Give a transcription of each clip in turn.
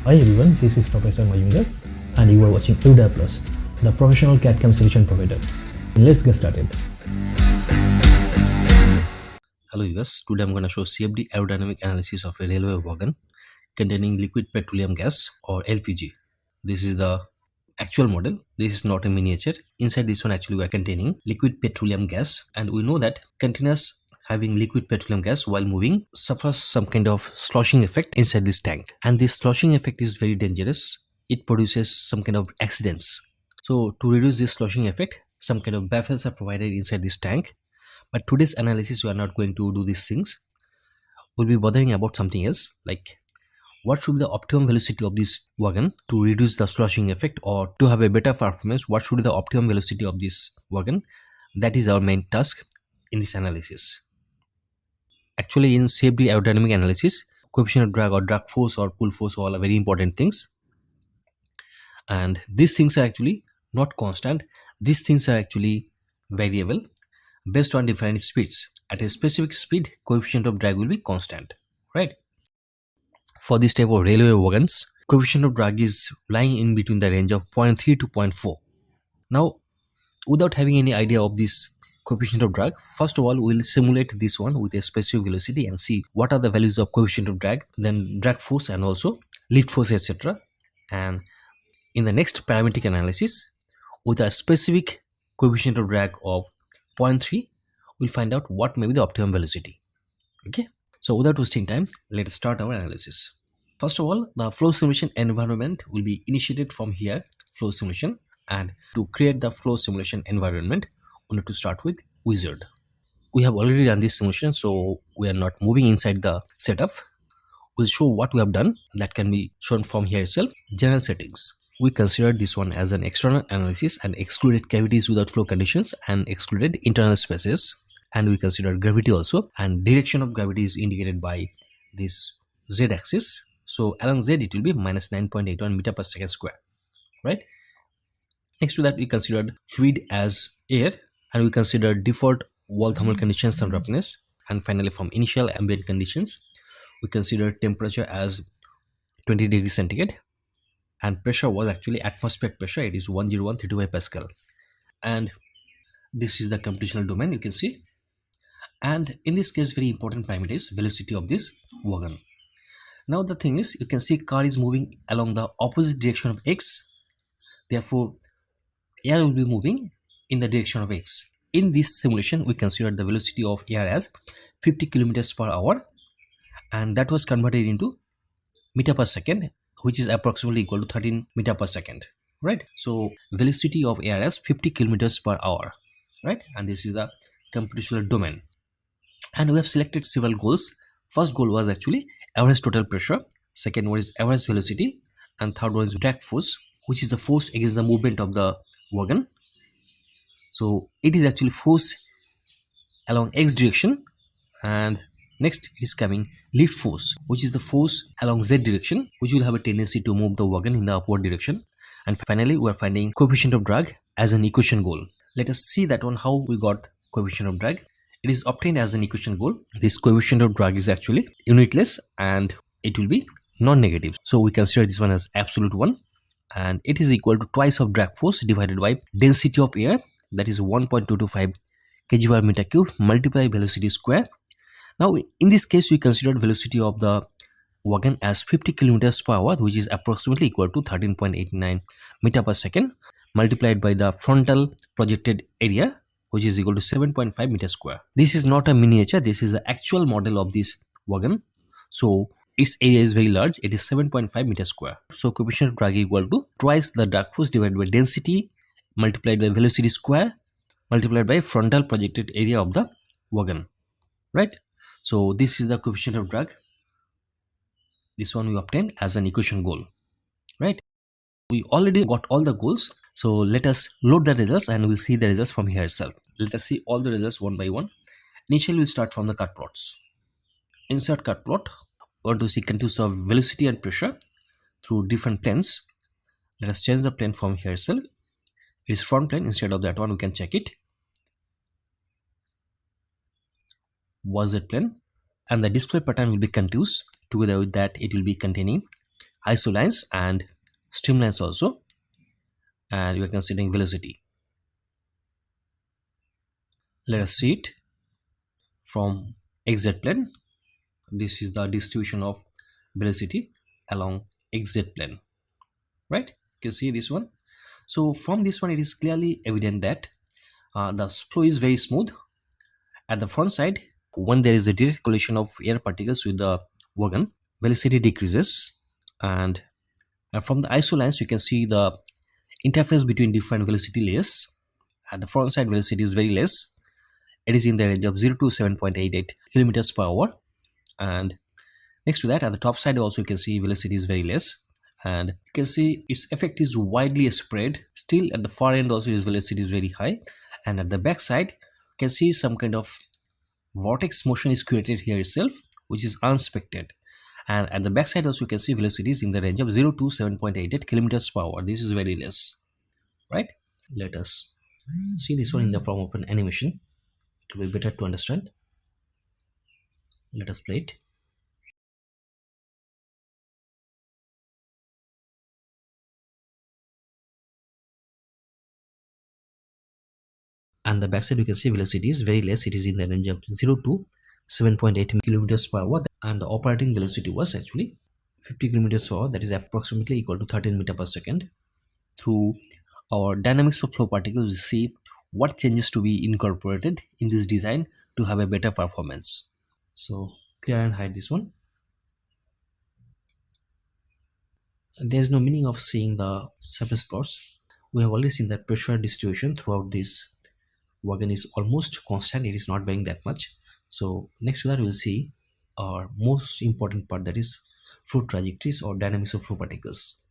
Hi everyone, this is Professor Majumdar and you are watching ERUDIRE Plus, the professional CAD/CAM solution provider. Let's get started. Hello viewers, today I'm going to show CFD aerodynamic analysis of a railway wagon containing liquid petroleum gas or LPG. This is the actual model. This is not a miniature. Inside this one actually we are containing liquid petroleum gas, and we know that containers having liquid petroleum gas while moving suffers some kind of sloshing effect inside this tank, and this sloshing effect is very dangerous. It produces some kind of accidents. So to reduce this sloshing effect, some kind of baffles are provided inside this tank. But today's analysis, we are not going to do these things. We'll be bothering about something else, like what should be the optimum velocity of this wagon to reduce the sloshing effect, or to have a better performance, what should be the optimum velocity of this wagon. That is our main task in this analysis. Actually, in CFD aerodynamic analysis, coefficient of drag or drag force or pull force all are very important things. And these things are actually not constant. These things are actually variable based on different speeds. At a specific speed, coefficient of drag will be constant, right? For this type of railway wagons, coefficient of drag is lying in between the range of 0.3 to 0.4. Now, without having any idea of this coefficient of drag, first of all, we'll simulate this one with a specific velocity and see what are the values of coefficient of drag, then drag force and also lift force, etc. And in the next parametric analysis, with a specific coefficient of drag of 0.3, we'll find out what may be the optimum velocity. Okay, so without wasting time, let's start our analysis. First of all, the flow simulation environment will be initiated from here, flow simulation. And to create the flow simulation environment, we need to start with wizard. We have already done this simulation, so we are not moving inside the setup. We'll show what we have done. That can be shown from here itself. General settings. We considered this one as an external analysis and excluded cavities without flow conditions and excluded internal spaces. And we considered gravity also, and direction of gravity is indicated by this z-axis. So along z it will be minus 9.81 meter per second square, right? Next to that, we considered fluid as air, and we considered default wall thermal conditions and roughness. And finally, from initial ambient conditions, we considered temperature as 20 degrees centigrade, and pressure was actually atmospheric pressure. It is 101.35 Pascal. And this is the computational domain, you can see. And in this case, very important parameter is velocity of this wagon. Now the thing is, you can see car is moving along the opposite direction of x. Therefore, air will be moving in the direction of x. In this simulation, we considered the velocity of air as 50 kilometers per hour, and that was converted into meter per second, which is approximately equal to 13 meter per second, right? So velocity of air as 50 kilometers per hour, right? And this is the computational domain. And we have selected several goals. First goal was actually average total pressure, second one is average velocity, and third one is drag force, which is the force against the movement of the wagon. So it is actually force along x direction, and next it is coming lift force, which is the force along z direction, which will have a tendency to move the wagon in the upward direction. And finally, we are finding coefficient of drag as an equation goal. Let us see that one, how we got coefficient of drag. It is obtained as an equation goal. This coefficient of drag is actually unitless and it will be non-negative. So we consider this one as absolute one, and it is equal to twice of drag force divided by density of air, that is 1.225 kg per meter cube multiplied velocity square. Now in this case, we considered velocity of the wagon as 50 kilometers per hour, which is approximately equal to 13.89 meter per second, multiplied by the frontal projected area, which is equal to 7.5 meter square. This is not a miniature, this is the actual model of this wagon. So its area is very large, it is 7.5 meter square. So coefficient of drag equal to twice the drag force divided by density multiplied by velocity square multiplied by frontal projected area of the wagon, right? So this is the coefficient of drag. This one we obtained as an equation goal, right? We already got all the goals. So let us load the results and we'll see the results from here itself. Let us see all the results one by one. Initially, we'll start from the cut plots. Insert cut plot. We want to see continuous of velocity and pressure through different planes. Let us change the plane from here itself. It is front plane. Instead of that one, we can check it. Was it plane? And the display pattern will be continuous. Together with that, it will be containing iso lines and streamlines also, and we are considering velocity. Let us see it from XZ plane. This is the distribution of velocity along XZ plane, right? You can see this one. So from this one, it is clearly evident that the flow is very smooth. At the front side, when there is a direct collision of air particles with the wagon, velocity decreases, and from the iso lines, you can see the interface between different velocity layers. At the front side, velocity is very less. It is in the range of 0 to 7.88 kilometers per hour, and next to that, at the top side also, you can see velocity is very less, and you can see its effect is widely spread. Still, at the far end also, its velocity is very high, and at the back side, you can see some kind of vortex motion is created here itself, which is unexpected. And at the back side also, you can see velocities in the range of 0 to 7.88 kilometers per hour. This is very less, right? Let us see this one in the form of an animation. It will be better to understand. Let us play it. And the backside, you can see velocity is very less. It is in the range of 0 to 7.8 kilometers per hour, and the operating velocity was actually 50 kilometers per hour, that is approximately equal to 13 meter per second. Through our dynamics of flow particles, we see what changes to be incorporated in this design to have a better performance. So clear and hide this one. There's no meaning of seeing the surface plots. We have already seen that pressure distribution throughout this wagon is almost constant. It is not varying that much. So next to that, we'll see our most important part, that is flow trajectories or dynamics of flow particles.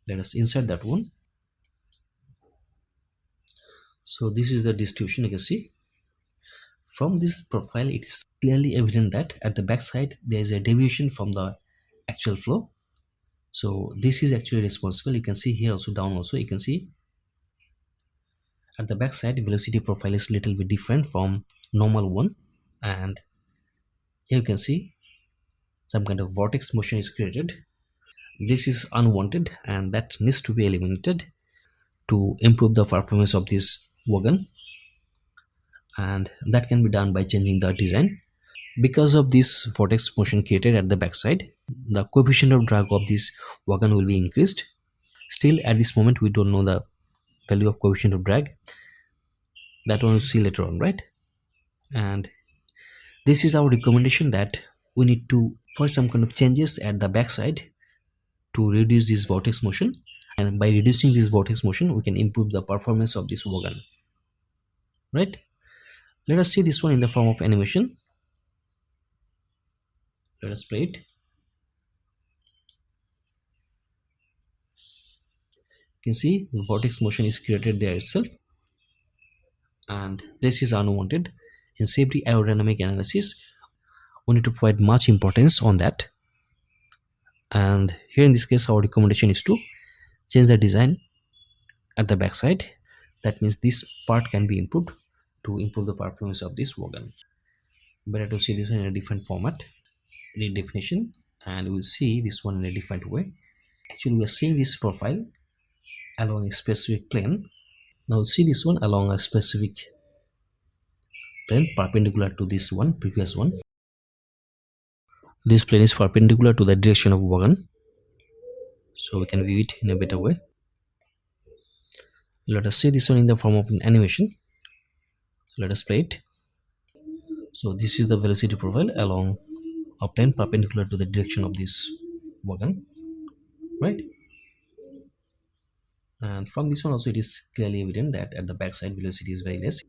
Let us insert that one. So this is the distribution. You can see from this profile, it is clearly evident that at the back side there is a deviation from the actual flow. So this is actually responsible. You can see here also, down also, you can see at the back side velocity profile is little bit different from normal one, and here you can see some kind of vortex motion is created. This is unwanted, and that needs to be eliminated to improve the performance of this wagon, and that can be done by changing the design. Because of this vortex motion created at the backside, the coefficient of drag of this wagon will be increased. Still, at this moment, we don't know the value of coefficient of drag. That one we'll see later on, right? And this is our recommendation, that we need to put some kind of changes at the backside to reduce this vortex motion, and by reducing this vortex motion, we can improve the performance of this wagon, right? Let us see this one in the form of animation. Let us play it. You can see vortex motion is created there itself, and this is unwanted. In CFD aerodynamic analysis, we need to provide much importance on that, and here in this case, our recommendation is to change the design at the backside. That means this part can be improved to improve the performance of this wagon. Better to see this one in a different format, redefinition, and we'll see this one in a different way. Actually, we are seeing this profile along a specific plane. Now see this one along a specific plane perpendicular to this one, previous one. This plane is perpendicular to the direction of wagon, so we can view it in a better way. Let us see this one in the form of an animation. Let us play it. So this is the velocity profile along a plane perpendicular to the direction of this wagon, right? And from this one also, it is clearly evident that at the backside velocity is very less,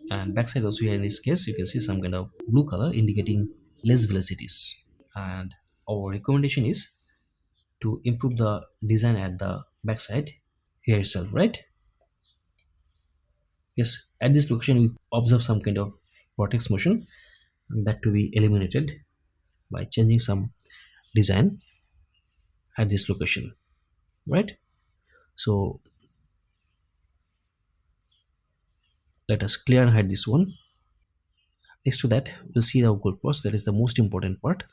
and backside also, here in this case, you can see some kind of blue color indicating less velocities. And our recommendation is to improve the design at the backside here itself, right? Yes, at this location we observe some kind of vortex motion, that to be eliminated by changing some design at this location, right? So let us clear and hide this one. Next to that, we'll see the goal posts. That is the most important part.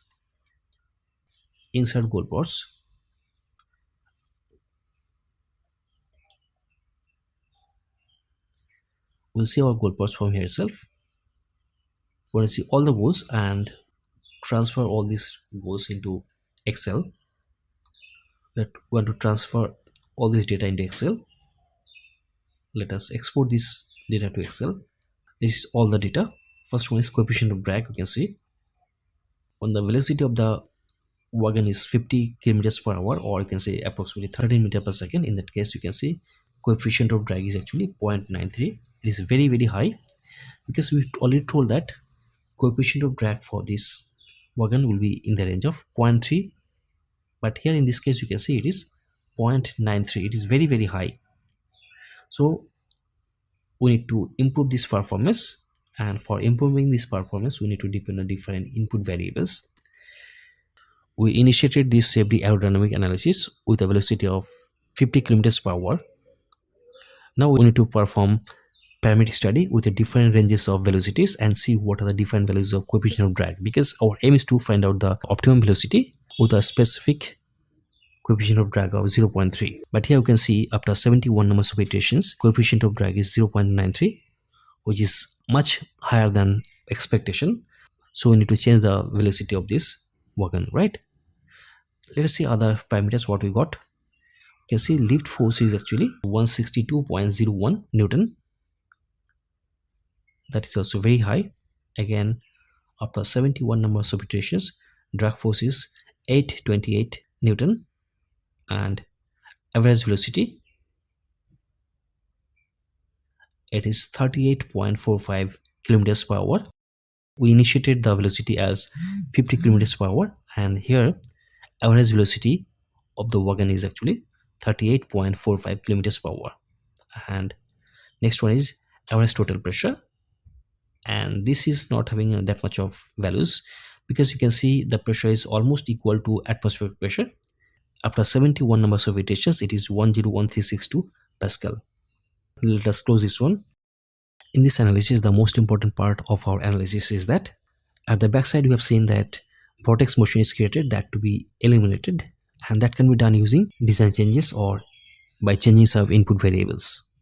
Insert goal posts. We'll see our goal posts from here itself. We're going to see all the goals and transfer all these goals into Excel. We want to transfer all this data into Excel. Let us export this data to Excel. This is all the data. First one is coefficient of drag. You can see when the velocity of the wagon is 50 kilometers per hour, or you can say approximately 13 meters per second. In that case, you can see coefficient of drag is actually 0.93. It is very, very high, because we already told that coefficient of drag for this wagon will be in the range of 0.3, but here in this case you can see it is 0.93. It is very, very high. So we need to improve this performance, and for improving this performance we need to depend on different input variables. We initiated this CFD aerodynamic analysis with a velocity of 50 kilometers per hour. Now we need to perform parametric study with the different ranges of velocities and see what are the different values of coefficient of drag, because our aim is to find out the optimum velocity with a specific coefficient of drag of 0.3. But here you can see after 71 numbers of iterations, coefficient of drag is 0.93, which is much higher than expectation. So we need to change the velocity of this wagon, right? Let us see other parameters what we got. You can see lift force is actually 162.01 Newton. That is also very high. Again, after 71 numbers of iterations, drag force is 828 Newton, and average velocity, it is 38.45 kilometers per hour. We initiated the velocity as 50 kilometers per hour, and here average velocity of the wagon is actually 38.45 kilometers per hour. And next one is average total pressure, and this is not having that much of values, because you can see the pressure is almost equal to atmospheric pressure. After 71 numbers of iterations, it is 101362 Pascal. Let us close this one. In this analysis, the most important part of our analysis is that at the backside we have seen that vortex motion is created, that to be eliminated, and that can be done using design changes or by changing some input variables.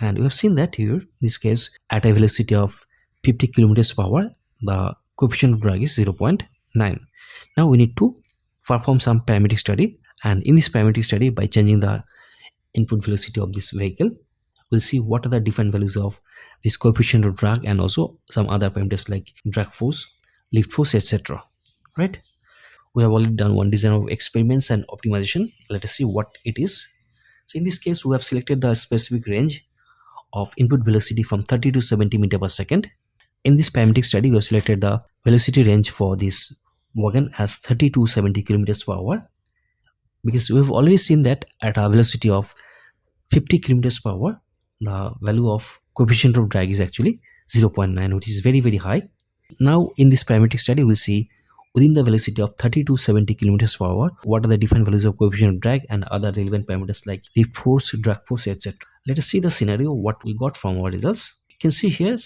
And we have seen that here, in this case, at a velocity of 50 kilometers per hour, the coefficient of drag is 0.9. Now we need to perform some parametric study, and in this parametric study, by changing the input velocity of this vehicle, we'll see what are the different values of this coefficient of drag and also some other parameters like drag force, lift force, etc. Right? We have already done one design of experiments and optimization. Let us see what it is. So in this case, we have selected the specific range of input velocity from 30 to 70 meters per second. In this parametric study, we have selected the velocity range for this wagon as 30 to 70 kilometers per hour, because we have already seen that at a velocity of 50 kilometers per hour, the value of coefficient of drag is actually 0.9, which is very, very high. Now in this parametric study, we'll see within the velocity of 30 to 70 kilometers per hour, what are the different values of coefficient of drag and other relevant parameters like lift force, drag force, etc. Let us see the scenario, what we got from our results. You can see here,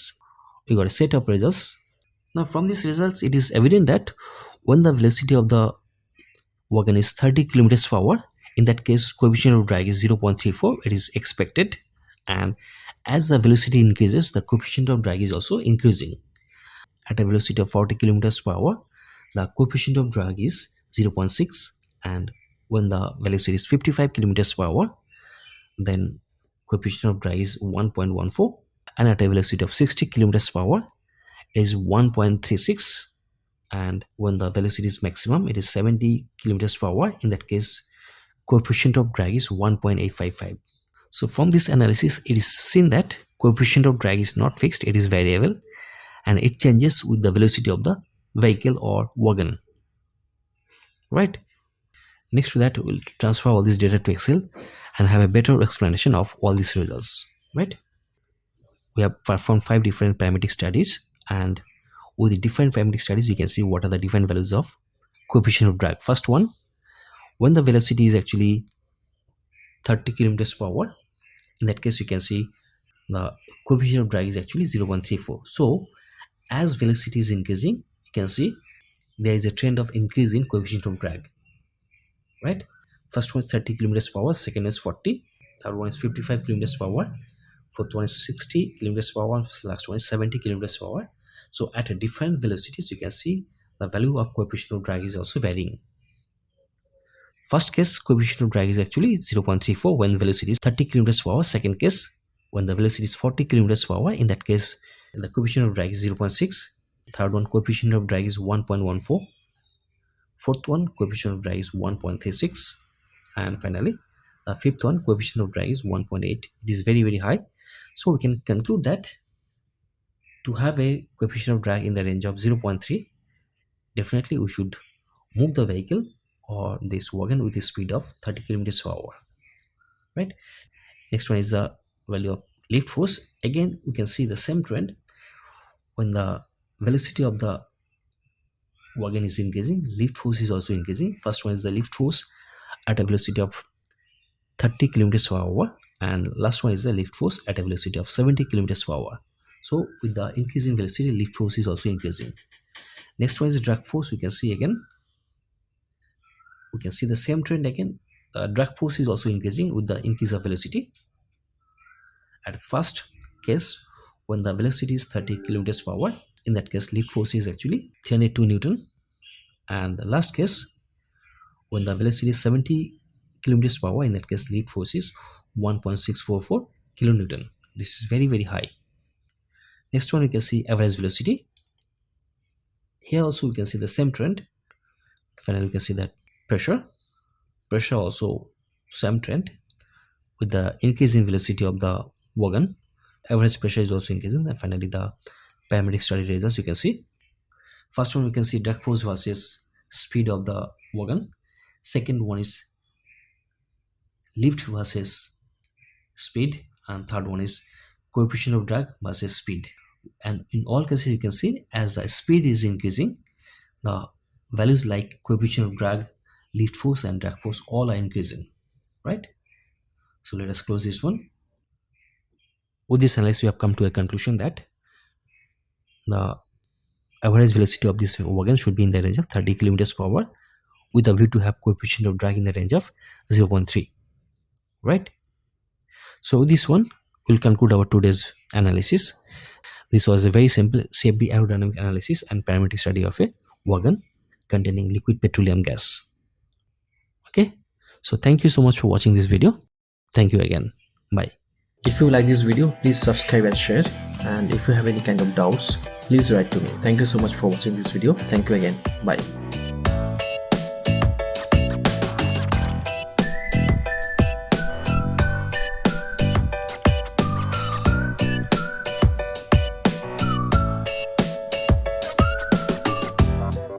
we got a set of results. Now from these results, it is evident that when the velocity of the wagon is 30 kilometers per hour, in that case coefficient of drag is 0.34. It is expected, and as the velocity increases, the coefficient of drag is also increasing. At a velocity of 40 kilometers per hour, the coefficient of drag is 0.6, and when the velocity is 55 kilometers per hour, then coefficient of drag is 1.14, and at a velocity of 60 kilometers per hour is 1.36, and when the velocity is maximum, it is 70 kilometers per hour. In that case, coefficient of drag is 1.855. So from this analysis, it is seen that coefficient of drag is not fixed, it is variable, and it changes with the velocity of the vehicle or wagon. Right? Next to that, we'll transfer all this data to Excel and have a better explanation of all these results. Right? We have performed 5 different parametric studies, and with the different parametric studies, you can see what are the different values of coefficient of drag. First one, when the velocity is actually 30 kilometers per hour, in that case you can see the coefficient of drag is actually 0.34. So as velocity is increasing, you can see there is a trend of increase in coefficient of drag. Right? First one is 30 kilometers per hour, second is 40, third one is 55 kilometers per hour, fourth one is 60 kilometers per hour, and last one is 70 kilometers per hour. So at a different velocities, you can see the value of coefficient of drag is also varying. First case, coefficient of drag is actually 0.34 when velocity is 30 kilometers per hour. Second case, when the velocity is 40 kilometers per hour, in that case the coefficient of drag is 0.6. Third one, coefficient of drag is 1.14. Fourth one, coefficient of drag is 1.36. And finally the fifth one, coefficient of drag is 1.8. It is very high. So we can conclude that to have a coefficient of drag in the range of 0.3, definitely we should move the vehicle or this wagon with a speed of 30 kilometers per hour, right? Next one is the value of lift force. Again, we can see the same trend. When the velocity of the wagon is increasing, lift force is also increasing. First one is the lift force at a velocity of 30 kilometers per hour, and last one is the lift force at a velocity of 70 kilometers per hour. So with the increasing velocity, lift force is also increasing. Next one is drag force. We can see again, we can see the same trend again. Drag force is also increasing with the increase of velocity. At first case, when the velocity is 30 kilometers per hour, in that case lift force is actually 302 Newton. And the last case, when the velocity is 70 kilometers per hour, in that case lift force is 1.644 kilonewton. This is very high. Next one, you can see average velocity. Here also we can see the same trend. Finally, you can see that pressure also same trend. With the increase in velocity of the wagon, average pressure is also increasing. And finally the parametric study results, you can see. First one, we can see drag force versus speed of the wagon. Second one is lift versus speed, and third one is coefficient of drag versus speed. And in all cases, you can see as the speed is increasing, the values like coefficient of drag, lift force and drag force all are increasing, right? So let us close this one. With this analysis, we have come to a conclusion that the average velocity of this wagon should be in the range of 30 kilometers per hour with a view to have coefficient of drag in the range of 0.3, right? So with this one, we'll conclude our today's analysis. This was a very simple CFD aerodynamic analysis and parametric study of a wagon containing liquid petroleum gas. Okay, so thank you so much for watching this video. Thank you again. Bye. If you like this video, please subscribe and share. And if you have any kind of doubts, please write to me. Thank you so much for watching this video. Thank you again. Bye.